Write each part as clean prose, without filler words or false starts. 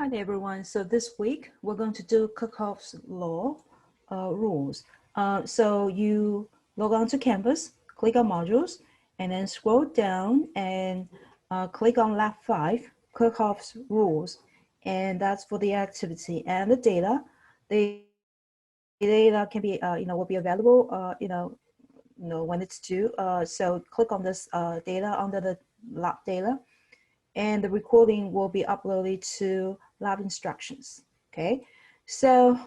Hi there, everyone. So this week we're going to do Kirchhoff's law rules. So you log on to Canvas, click on Modules, and then scroll down and click on Lab 5, Kirchhoff's rules, and that's for the activity and the data. The data can be, will be available, when it's due. So click on this data under the lab data, and the recording will be uploaded to lab instructions. Okay, so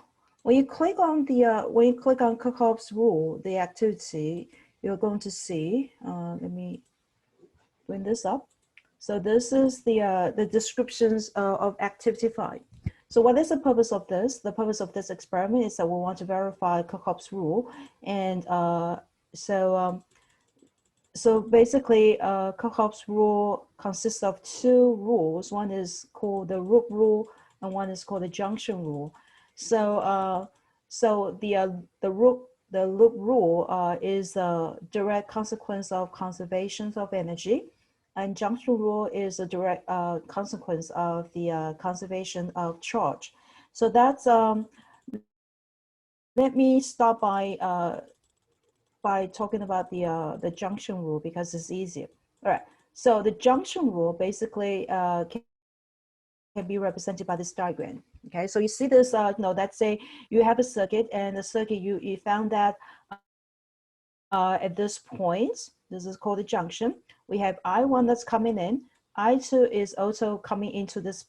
when you click on Kirchhoff's rule, the activity, you're going to see. Let me bring this up. So this is the descriptions of activity 5. So what is the purpose of this? The purpose of this experiment is that we want to verify Kirchhoff's rule, and so basically, Kirchhoff's rule consists of two rules. One is called the root rule, and one is called the junction rule. So, the loop rule is a direct consequence of conservation of energy, and junction rule is a direct consequence of the conservation of charge. So that's let me start by talking about the junction rule because it's easier. All right, so the junction rule basically can be represented by this diagram. Okay, so you see this, let's say you have a circuit, and the circuit you found that at this point, this is called the junction. We have I1 that's coming in, I2 is also coming into this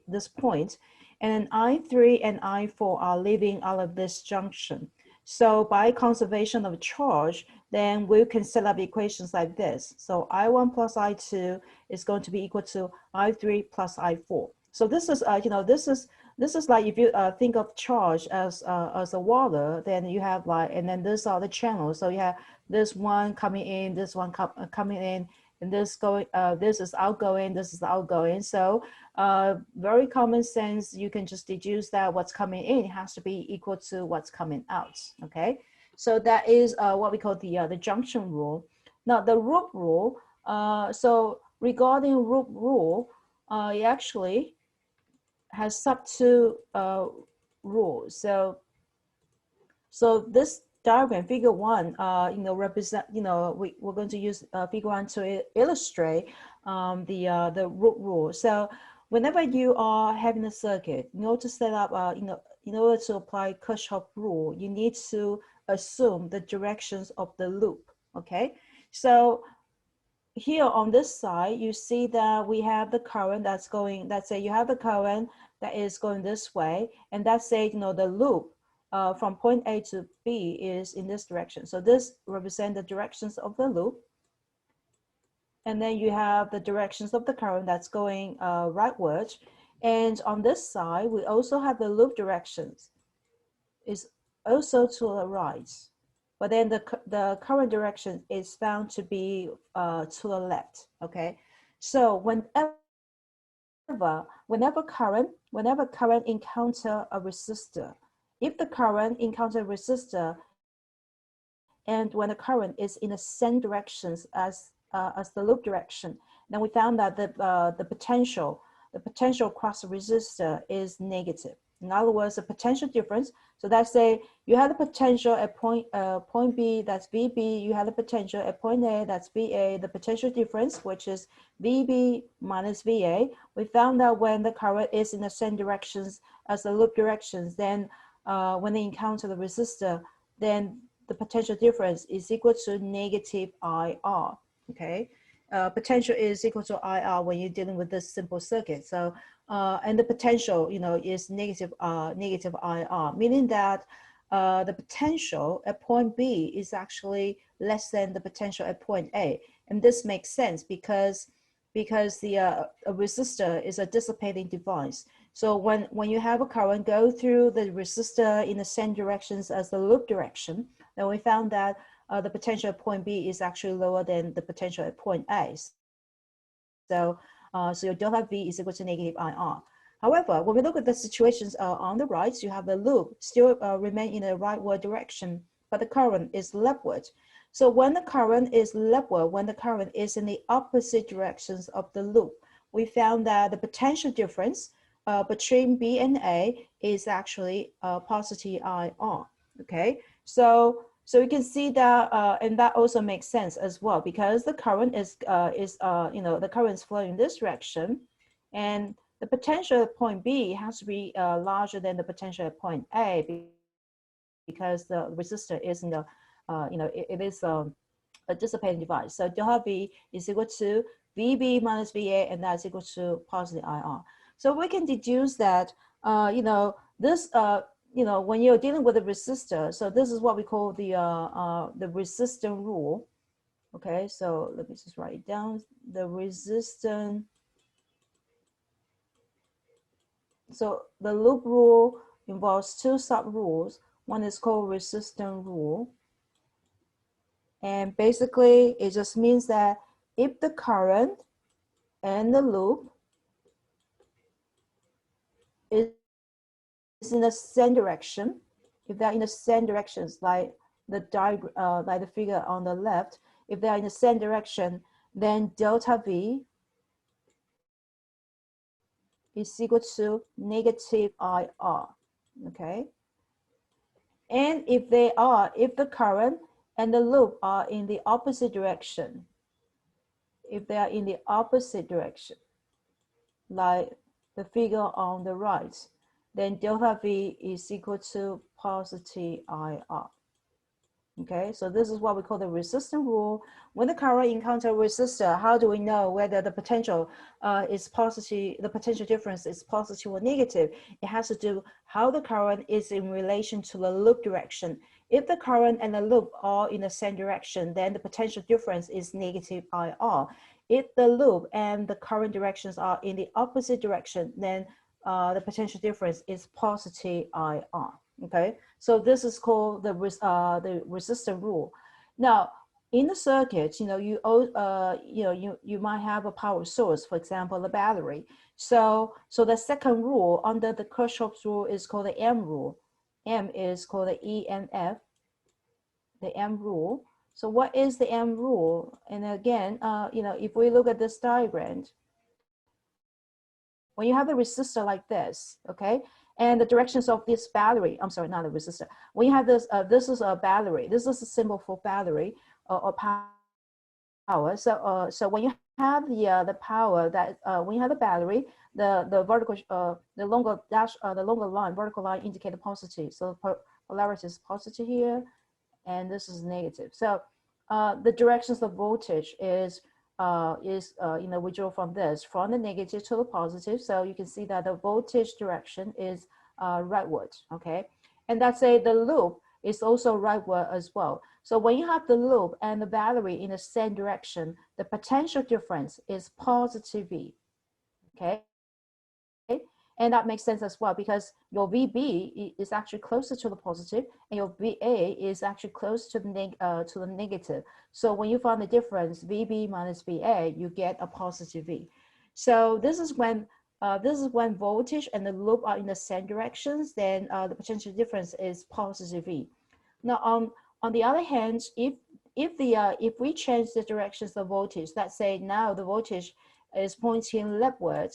this point, and I3 and I4 are leaving out of this junction. So by conservation of charge, then we can set up equations like this. So I1 plus I2 is going to be equal to I3 plus I4. So this is, this is like if you think of charge as a water, then you have like, and then these are the channels. So you have this one coming in, this one coming in, and this going, this is outgoing, this is outgoing. So very common sense, you can just deduce that what's coming in has to be equal to what's coming out. Okay, so that is what we call the junction rule. Now the root rule. So regarding root rule, it actually has sub two rules. So this diagram, figure 1, represent, we're going to use figure 1 to illustrate the root rule. So whenever you are having a circuit, in order to set up, in order to apply Kirchhoff rule, you need to assume the directions of the loop. Okay, so here on this side, you see that we have the current that's going, let's say you have the current that is going this way, and that's say, the loop from point A to B is in this direction. So this represents the directions of the loop. And then you have the directions of the current that's going rightward. And on this side, we also have the loop directions is also to the right. But then the current direction is found to be to the left. Okay, so whenever current encounter a resistor, if the current encounter a resistor, and when the current is in the same directions as the loop direction, then we found that the potential across the resistor is negative. In other words, the potential difference. So let's say you have the potential at point B, that's VB. You have the potential at point A, that's VA. The potential difference, which is VB minus VA. We found that when the current is in the same directions as the loop directions, then when they encounter the resistor, then the potential difference is equal to negative IR. Okay. Potential is equal to IR when you're dealing with this simple circuit. So, and the potential, is negative IR, meaning that the potential at point B is actually less than the potential at point A. And this makes sense because the a resistor is a dissipating device. So when you have a current go through the resistor in the same directions as the loop direction, then we found that the potential at point B is actually lower than the potential at point A. So, so your delta V is equal to negative IR. However, when we look at the situations on the right, you have the loop still remain in the rightward direction, but the current is leftward. So when the current is leftward, when the current is in the opposite directions of the loop, we found that the potential difference between B and A is actually positive IR. Okay, so you can see that, and that also makes sense as well, because the current is the current is flowing in this direction, and the potential at point B has to be larger than the potential at point A, because the resistor is in the it is a dissipating device. So delta V is equal to VB minus VA, and that's equal to positive IR. So we can deduce that this when you're dealing with a resistor, so this is what we call the resistance rule. Okay, so let me just write it down. The resistance. So the loop rule involves two sub-rules. One is called resistance rule. And basically, it just means that if the current and the loop is in the same direction, if they're in the same directions, like the diagram, like the figure on the left, if they're in the same direction, then delta V is equal to negative IR. Okay. And if the current and the loop are in the opposite direction, if they are in the opposite direction, like the figure on the right, then delta V is equal to positive IR. Okay, so this is what we call the resistance rule. When the current encounters a resistor, how do we know whether the potential is positive, the potential difference is positive or negative? It has to do how the current is in relation to the loop direction. If the current and the loop are in the same direction, then the potential difference is negative IR. If the loop and the current directions are in the opposite direction, then the potential difference is positive IR. Okay, so this is called the resistor rule. Now, in the circuit, you might have a power source, for example, the battery. So the second rule under the Kirchhoff's rule is called the M rule. M is called the EMF, the M rule. So what is the M rule? And again, if we look at this diagram, when you have a resistor like this, okay, and the directions of this battery, I'm sorry, not a resistor. When you have this, this is a battery. This is a symbol for battery or power. So when you have the power that when you have the battery, the vertical the longer dash the longer line, vertical line indicate the positive. So polarity is positive here, and this is negative. So the directions of voltage is we draw from this, from the negative to the positive. So you can see that the voltage direction is rightward, okay? And that's the loop is also rightward as well. So when you have the loop and the battery in the same direction, the potential difference is positive V, okay? And that makes sense as well, because your VB is actually closer to the positive and your VA is actually close to the negative. So when you find the difference, VB minus VA, you get a positive V. So this is when voltage and the loop are in the same directions, then the potential difference is positive V. Now, on the other hand, if we change the directions of voltage, let's say now the voltage is pointing leftward,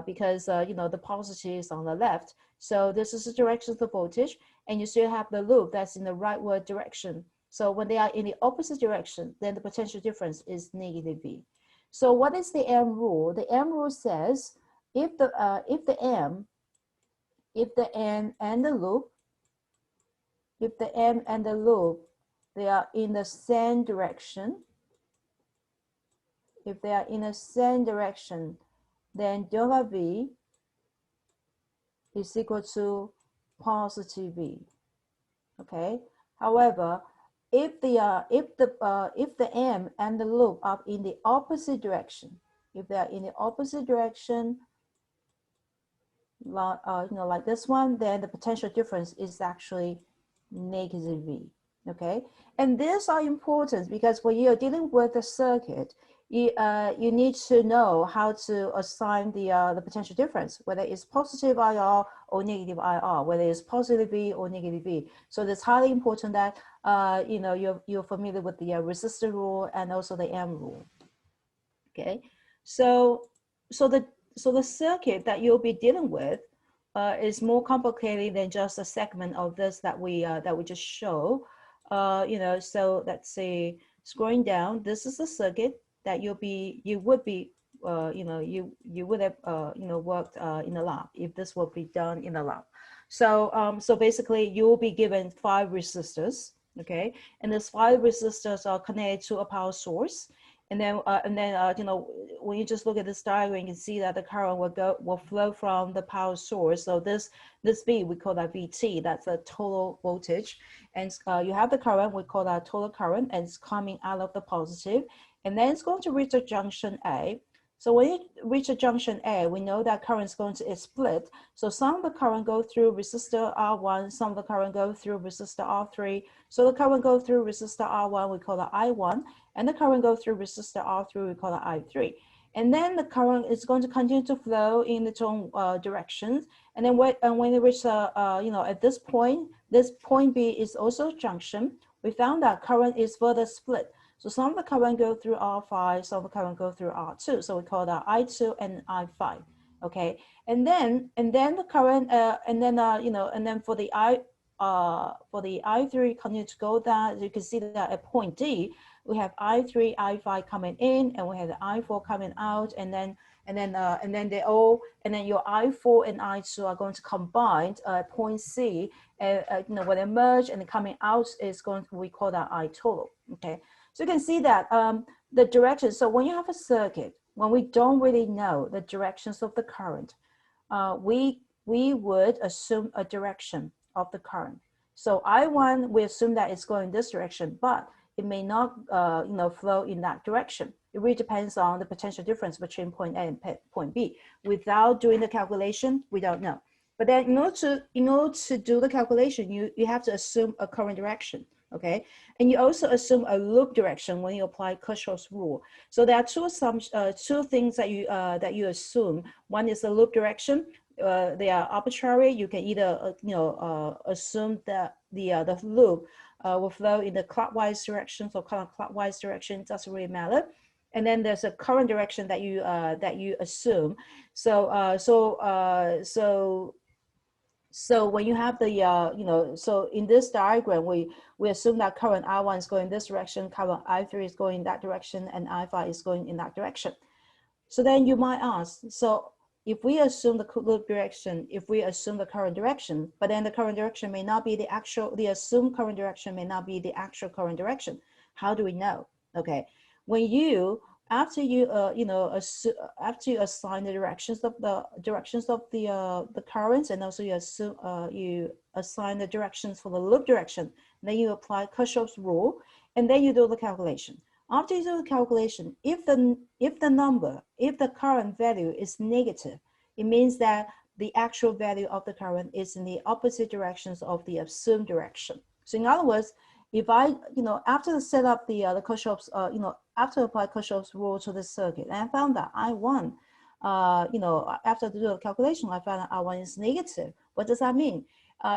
because the positive is on the left. So this is the direction of the voltage, and you still have the loop that's in the rightward direction. So when they are in the opposite direction, then the potential difference is negative V. So what is the M rule? The M rule says if the M and the loop, they are in the same direction. If they are in the same direction, then delta V is equal to positive V. Okay. However, if the M and the loop are in the opposite direction, if they are in the opposite direction, like this one, then the potential difference is actually negative V. Okay, and these are important because when you're dealing with the circuit, you need to know how to assign the potential difference, whether it's positive IR or negative IR, whether it's positive V or negative V. So it's highly important that you're familiar with the resistor rule and also the M rule. Okay, so so the circuit that you'll be dealing with is more complicated than just a segment of this that we just show. You know, so let's say scrolling down, this is the circuit that you would be you know, you would have you know, worked in the lab if this would be done in the lab. So so basically you will be given 5 resistors, okay, and these 5 resistors are connected to a power source. And then you know, when you just look at this diagram, you can see that the current will flow from the power source. So this V, we call that VT, that's the total voltage. And you have the current, we call that total current, and it's coming out of the positive. And then it's going to reach a junction A. So when it reaches a junction A, we know that current is going to split. So some of the current go through resistor R1, some of the current go through resistor R3. So the current go through resistor R1, we call that I1, and the current go through resistor R3, we call that I3. And then the current is going to continue to flow in its own directions. And then when it reaches, you know, at this point B is also junction. We found that current is further split. So some of the current go through R5, some of the current go through R2. So we call that I2 and I5. Okay, and then the current, and then you know, and then for the I3 continue to go down. You can see that at point D, we have I3, I5 coming in, and we have the I4 coming out, and then they all, and then your I4 and I2 are going to combine at point C, you know, when they merge and coming out is going to, we call that I total. Okay, so you can see that the direction. So when you have a circuit, when we don't really know the directions of the current, we would assume a direction of the current. So I1, we assume that it's going this direction, but it may not you know, flow in that direction. It really depends on the potential difference between point A and point B. Without doing the calculation, we don't know. But then in order to do the calculation, you have to assume a current direction, okay? And you also assume a loop direction when you apply Kirchhoff's rule. So there are two things that you assume. One is the loop direction. They are arbitrary. You can either you know, assume that the loop will flow in the clockwise direction or counterclockwise direction. It doesn't really matter. And then there's a current direction that you assume. So when you have the you know, so in this diagram, we assume that current I1 is going this direction, current I3 is going in that direction, and I5 is going in that direction. So then you might ask, so if we assume the loop direction, if we assume the current direction, but then the current direction may not be the actual, the assumed current direction may not be the actual current direction. How do we know? Okay, when you, after you you know, after you assign the directions of the currents, and also you assume you assign the directions for the loop direction, then you apply Kirchhoff's rule, and then you do the calculation. After you do the calculation, if the current value is negative, it means that the actual value of the current is in the opposite directions of the assumed direction. So in other words, if I, you know, after set up the Kirchhoff's, you know, after apply Kirchhoff's rule to the circuit, and I found that I1, you know, after the calculation, I found that I1 is negative. What does that mean?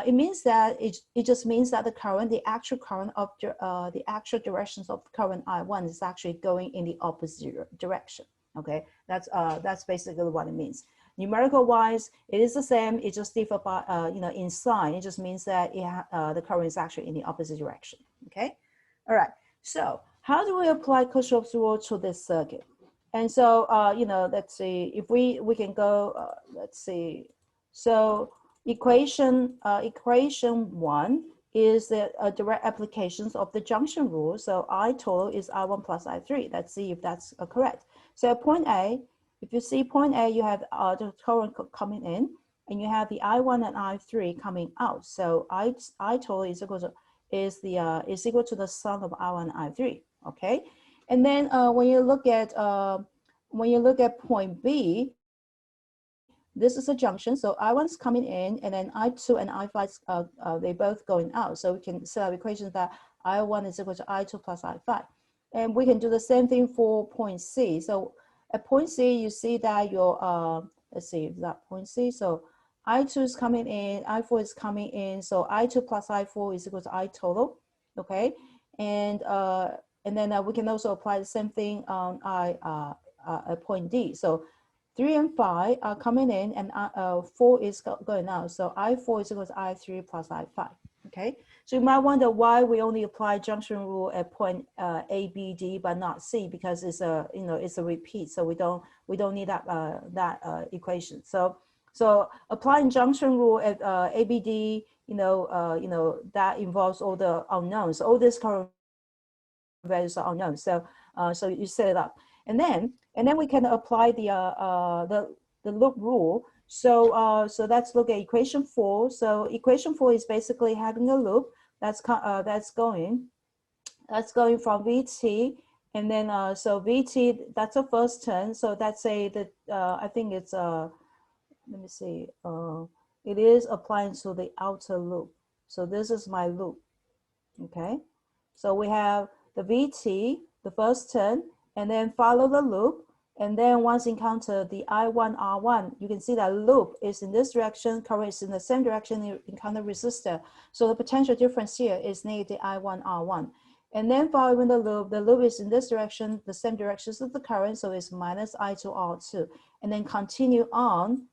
It means that it just means that the current, the actual current of the actual directions of current I1 is actually going in the opposite direction. Okay, that's basically what it means. Numerical wise, it is the same. It just differs by you know, in sign. It just means that the current is actually in the opposite direction. Okay, all right. So how do we apply Kirchhoff's rule to this circuit? And so you know, let's see if we can go. Let's see. So equation 1 is the direct applications of the junction rule. So I total is I1 plus I3. Let's see if that's correct. So at point A, if you see point A, you have the current coming in, and you have the I1 and I3 coming out. So I total is equal to the sum of I1 and I3. Okay, and then when you look at point B, this is a junction, so I1's coming in, and then I2 and I5, they both going out. So we can set up equations that I1 is equal to I2 plus I5. And we can do the same thing for point C. So at point C, you see that your, let's see, that point C. So I2 is coming in, I4 is coming in. So I2 plus I4 is equal to I total, okay? And then we can also apply the same thing on at point D. So 3 and 5 are coming in, and 4 is going out. So I4 is equal to I3 plus I5. Okay, so you might wonder why we only apply junction rule at point A, B, D, but not C, because it's a it's a repeat. So we don't need that equation. So applying junction rule at A, B, D, that involves all the unknowns. All these current values are unknown. So so you set it up, and then we can apply the loop rule. So so let's look at equation 4. So equation 4 is basically having a loop that's going from VT, and then so VT, that's the first term. So that's that I think it's let me see, it is applying to the outer loop. So this is my loop. Okay, so we have the VT, the first term, and then follow the loop. And then once encounter the I1, R1, you can see that loop is in this direction, current is in the same direction, you encounter resistor. So the potential difference here is negative I1, R1. And then following the loop is in this direction, the same direction as the current, so it's minus I2, R2. And then continue on,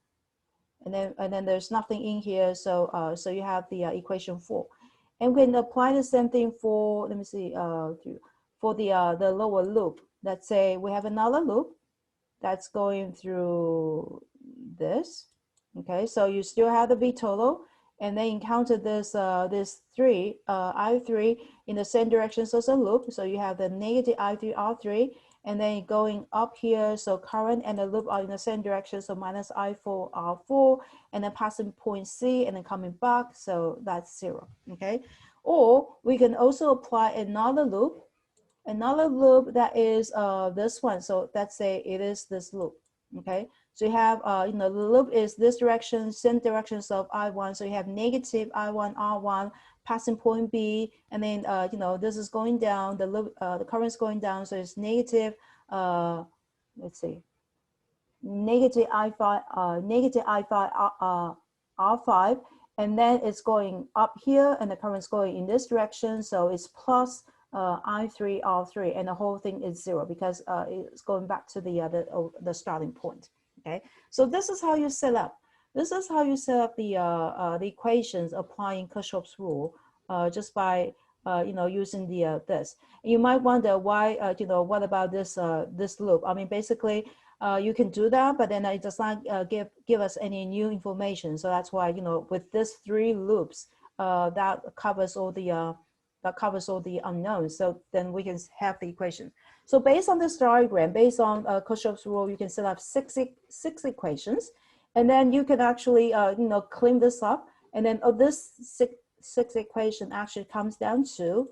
and then there's nothing in here, so so you have the equation 4. And we can apply the same thing for, let me see, for the lower loop. Let's say we have another loop that's going through this. Okay, so you still have the V total, and then encounter this this I3 in the same direction as a loop. So you have the negative I3 R3, and then going up here, so current and the loop are in the same direction, so minus I4 R4, and then passing point C and then coming back, so that's 0. Okay, or we can also apply another loop that is this one. So let's say it is this loop. Okay, so you have the loop is this direction, same directions of I1. So you have negative I1 R1 passing point B, and then this is going down. The loop, the current is going down, so it's negative. Let's see, negative I5 R5, and then it's going up here, and the current is going in this direction, so it's plus I3 R3, and the whole thing is 0 because it's going back to the starting point. Okay, so this is how you set up. This is how you set up the equations applying Kirchhoff's rule, just by using this. You might wonder why what about this this loop? I mean, basically you can do that, but then it does not give us any new information. So that's why with these 3 loops that covers all the unknowns. So then we can have the equation. So based on this diagram, based on Kirchhoff's rule, you can set up six equations, and then you can actually clean this up, and then this six equation actually comes down to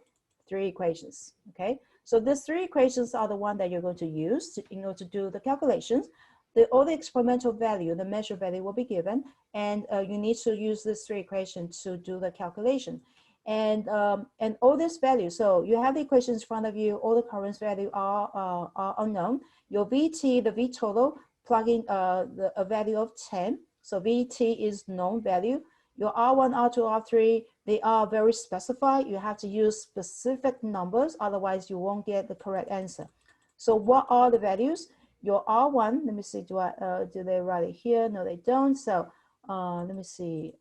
3 equations. Okay, so these 3 equations are the one that you're going to use to do the calculations. All the experimental value, the measure value will be given, and you need to use this 3 equations to do the calculation. And all these values, so you have the equations in front of you, all the currents value are unknown. Your VT, the V total, plug in a value of 10. So VT is known value. Your R1, R2, R3, they are very specified. You have to use specific numbers, otherwise you won't get the correct answer. So what are the values? Your R1, let me see, do they write it here? No, they don't. So let me see.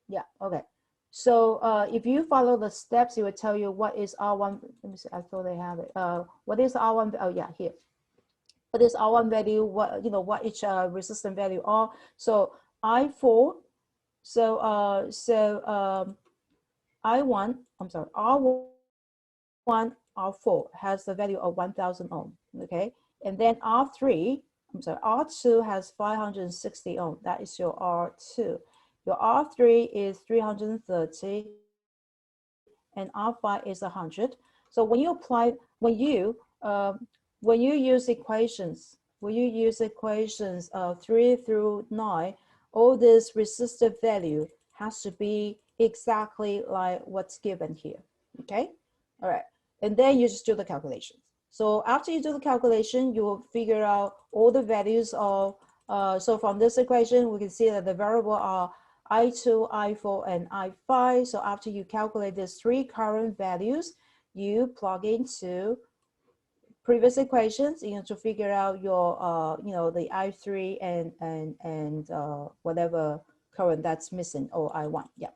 Yeah, okay. So if you follow the steps, it will tell you what is R1. Let me see, I thought they have it. What is R1? Oh yeah, here. What is R1 value? What what each resistance value are? So I4. So I1, I'm sorry, R1, R4 has the value of 1,000 ohm. Okay, and then R3, I'm sorry, R2 has 560 ohm. That is your R2. Your R3 is 330, and R5 is 100. So when you apply, when you use equations, 3 through 9, all this resistive value has to be exactly like what's given here. Okay, all right, and then you just do the calculations. So after you do the calculation, you will figure out all the values of. So from this equation, we can see that the variable are I2, I4, and I5. So after you calculate these 3 current values, you plug into previous equations, to figure out your, the I3 and whatever current that's missing, or I1. Yeah.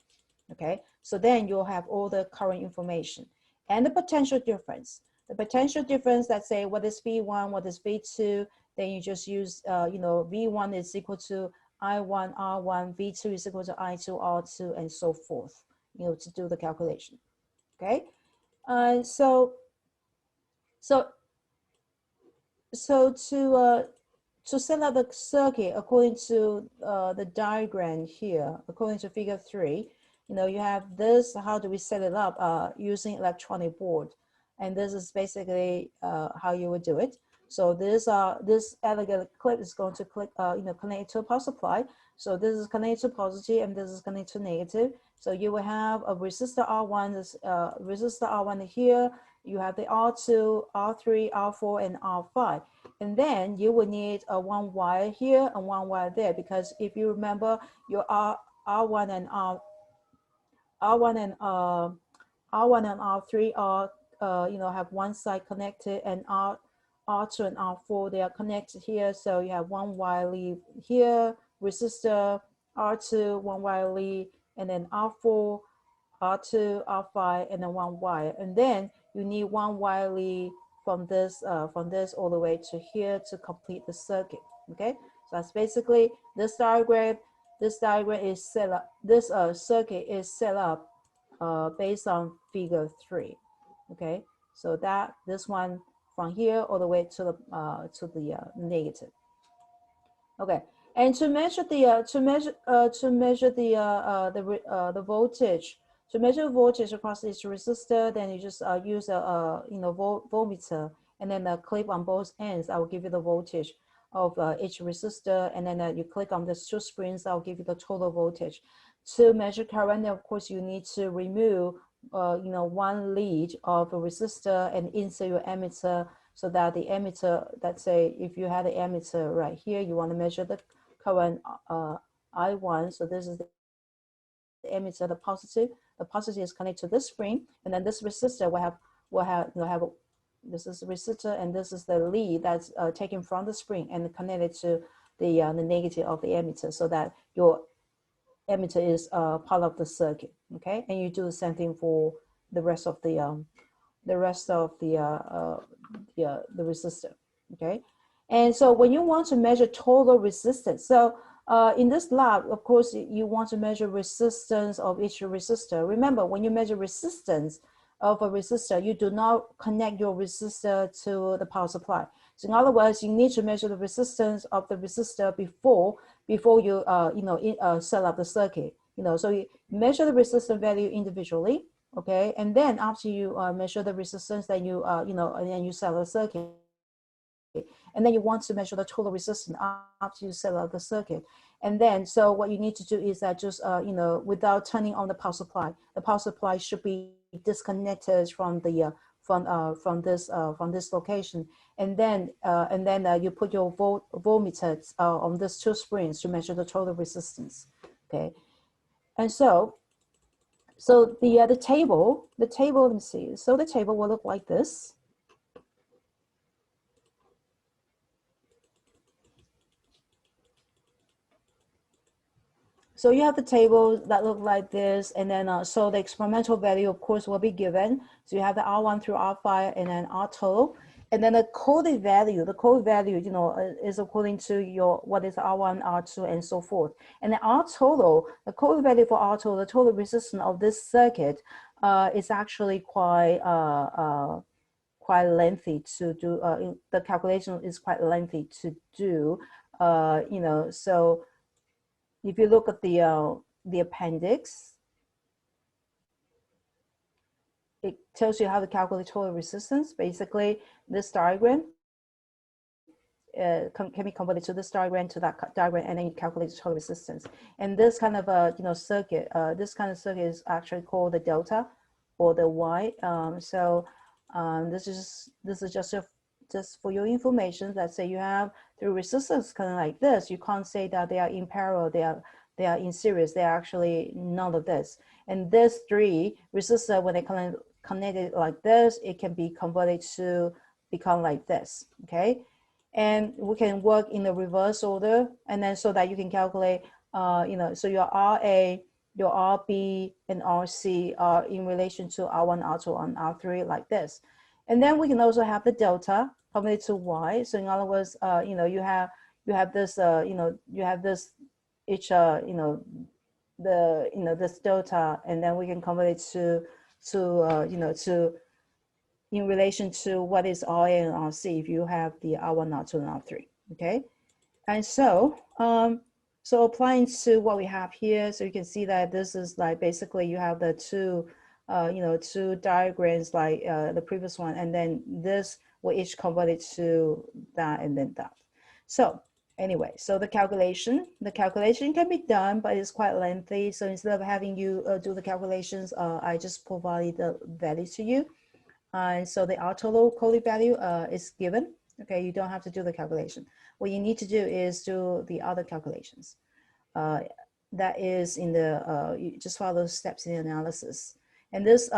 Okay. So then you'll have all the current information and the potential difference. The potential difference, let's say, what is V1, what is V2, then you just use, V1 is equal to I1 R1, V2 is equal to I2 R2, and so forth, to do the calculation. Okay. So to set up the circuit according to the diagram here, according to figure 3, you have this. How do we set it up? Using electronic board, and this is basically how you would do it. So this elegant clip is going to connect to a power supply. So this is connected to positive, and this is connected to negative. So you will have a resistor R1, this resistor R1 here. You have the R2, R3, R4, and R5. And then you will need a one wire here and one wire there, because if you remember, your R1 and R3 are have one side connected, and R2 and R4, they are connected here. So you have one wire lead here, resistor R2, one wire lead, and then R4, R2, R5, and then one wire. And then you need one wire lead from this all the way to here to complete the circuit. Okay, so that's basically this diagram. This diagram is set up. This circuit is set up based on figure 3. Okay, so this one from here all the way to the negative. Okay, and to measure the voltage. To measure voltage across each resistor, then you just use a voltmeter, and then clip on both ends. I will give you the voltage of each resistor, and then you click on these 2 springs. I'll give you the total voltage. To measure current, of course, you need to remove one lead of a resistor and insert your ammeter, so that the ammeter, let's say if you had the ammeter right here, you want to measure the current I1. So this is the ammeter, the positive is connected to this spring, and then this resistor will have this is the resistor, and this is the lead that's taken from the spring and connected to the negative of the ammeter, so that your ammeter is part of the circuit. Okay, and you do the same thing for the rest of the resistor. Okay, and so when you want to measure total resistance, so in this lab, of course, you want to measure resistance of each resistor. Remember, when you measure resistance of a resistor, you do not connect your resistor to the power supply. So in other words, you need to measure the resistance of the resistor before you set up the circuit. So you measure the resistance value individually. Okay, and then after you measure the resistance, then you and then you set up the circuit. And then you want to measure the total resistance after you set up the circuit. And then, so what you need to do is that just, without turning on the power supply should be disconnected from the from this location. And then you put your voltmeter on these 2 springs to measure the total resistance. Okay, and so the table, let me see. So the table will look like this. So you have the table that look like this, and then so the experimental value, of course, will be given. So you have the R1 through R5, and then R total, and then the coded value. The coded value, is according to your what is R1, R2, and so forth. And then R total, the coded value for R total, the total resistance of this circuit, is actually quite lengthy to do. The calculation is quite lengthy to do. So if you look at the appendix, it tells you how to calculate total resistance. Basically, this diagram can be converted to this diagram, to that diagram, and then you calculate the total resistance. And this kind of circuit, this kind of circuit is actually called the delta or the Y. This is just for your information. Let's say you have 3 resistors kind of like this. You can't say that they are in parallel, they are in series. They are actually none of this. And this 3 resistors, when they connected like this, it can be converted to become like this, okay? And we can work in the reverse order, and then so that you can calculate, so your RA, your RB, and RC are in relation to R1, R2, and R3 like this. And then we can also have the delta converted to Y. So in other words, you have this, you have this each, this delta, and then we can convert it to in relation to what is RA and RC if you have the R1, R2, and R3, okay? And so, so applying to what we have here, so you can see that this is like basically you have the two, two diagrams like the previous one, and then this will each convert it to that and then that. So anyway, so the calculation can be done, but it's quite lengthy. So instead of having you do the calculations, I just provide the value to you. And so the R total Coley value is given. Okay, you don't have to do the calculation. What you need to do is do the other calculations. That is in the, you just follow those steps in the analysis. And this,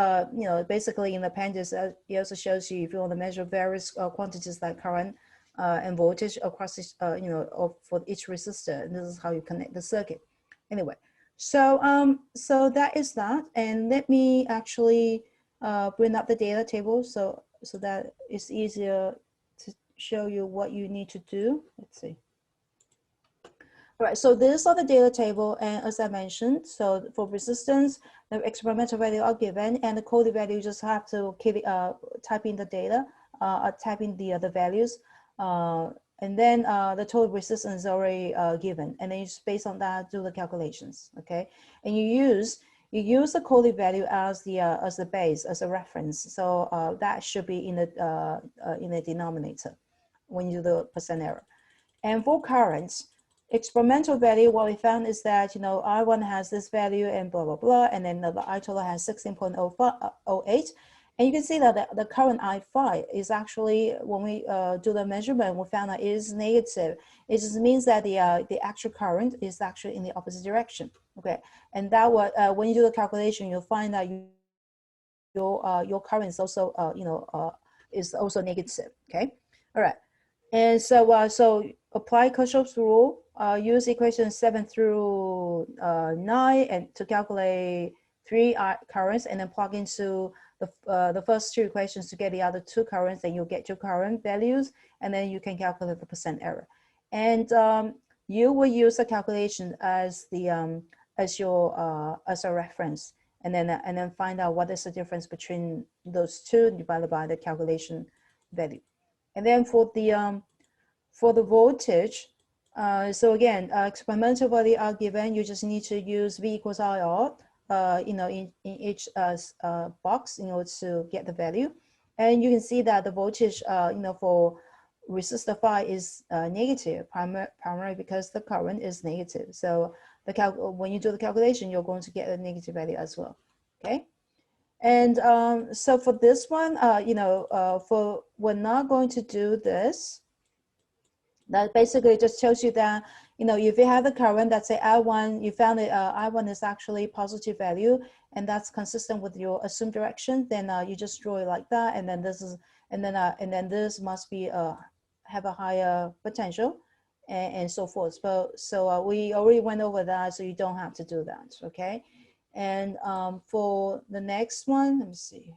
basically in the appendix, it also shows you if you want to measure various quantities like current and voltage across, for each resistor. And this is how you connect the circuit. Anyway, so so that is that. And let me actually bring up the data table so that it's easier to show you what you need to do. Let's see. All right, so these are the data table, and as I mentioned, so for resistance, the experimental value are given, and the coded value you just have to type in the data, type in the values, and then the total resistance is already given, and then you just based on that do the calculations, okay? And you use the coded value as the base, as a reference, so that should be in the denominator when you do the percent error. And for currents, experimental value, what we found is that, I1 has this value and blah, blah, blah, and then the I total has 16.08. And you can see that the current I5 is actually, when we do the measurement, we found that it is negative. It just means that the actual current is actually in the opposite direction, okay? And that when you do the calculation, you'll find that your current is also, is also negative, okay? All right. And so, so apply Kirchhoff's rule, use equations 7 through 9 and to calculate 3 currents, and then plug into the first 2 equations to get the other 2 currents, and you'll get your current values, and then you can calculate the percent error. And you will use the calculation as the as a reference, and then find out what is the difference between those 2 divided by the calculation value. And then for the voltage, so again, experimental value are given. You just need to use V equals IR, in each box in order to get the value. And you can see that the voltage, for resistor phi is negative, primarily because the current is negative. So when you do the calculation, you're going to get a negative value as well. Okay. And so for this one, we're not going to do this. That basically just tells you that, if you have the current, let's say I1, you found that I1 is actually positive value, and that's consistent with your assumed direction, then you just draw it like that, and then this is, and then this must be have a higher potential, and so forth. So we already went over that, so you don't have to do that, okay? And for the next one, let me see.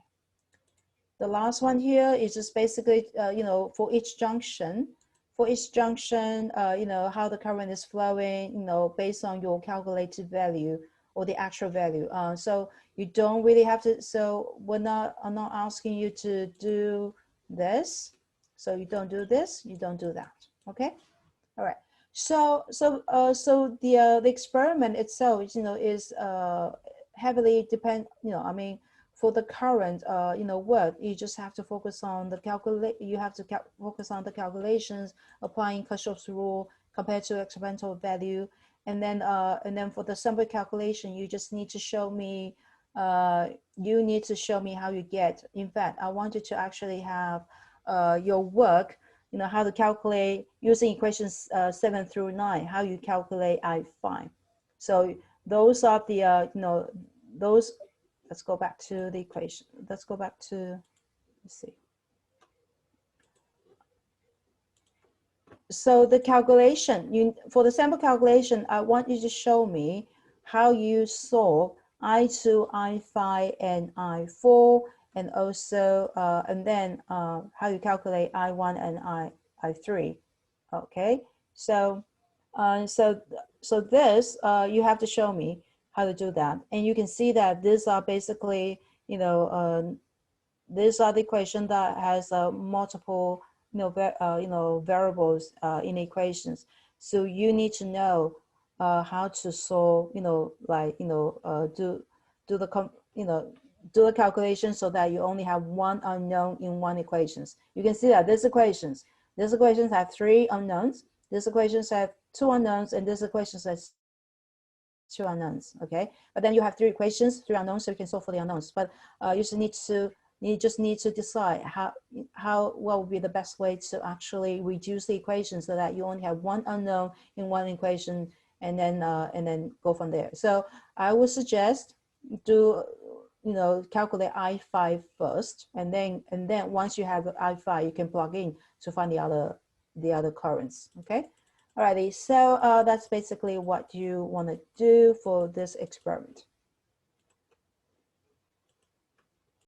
The last one here is just basically, for each junction, how the current is flowing, based on your calculated value or the actual value. So you don't really have to, so I'm not asking you to do this. So you don't do this, you don't do that, okay? All right. So the experiment itself, is heavily depend, for the current, work, you just have to focus on the focus on the calculations, applying Kirchhoff's rule compared to experimental value, and then for the sample calculation, you just need to show me, how you get. In fact, I want you to actually have your work, how to calculate using equations 7 through 9, how you calculate I5. So those are the, those. Let's go back to the equation. Let's go back to, let's see. so the calculation, for the sample calculation, I want you to show me how you solve I2, I5, and I4, and also, and then how you calculate I1 and I3. Okay, so this, you have to show me how to do that. And you can see that these are basically, these are the equation that has multiple, variables in equations. So you need to know how to solve, do the calculation so that you only have one unknown in one equations. You can see that these equations have three unknowns. These equations have two unknowns, and these equations have two unknowns. Okay, but then you have three equations, three unknowns, so you can solve for the unknowns. But you just need to decide what would be the best way to actually reduce the equation so that you only have one unknown in one equation, and then go from there. So I would suggest calculate I5 first, and then once you have I5, you can plug in to find the other currents. Okay. Alrighty, so that's basically what you want to do for this experiment.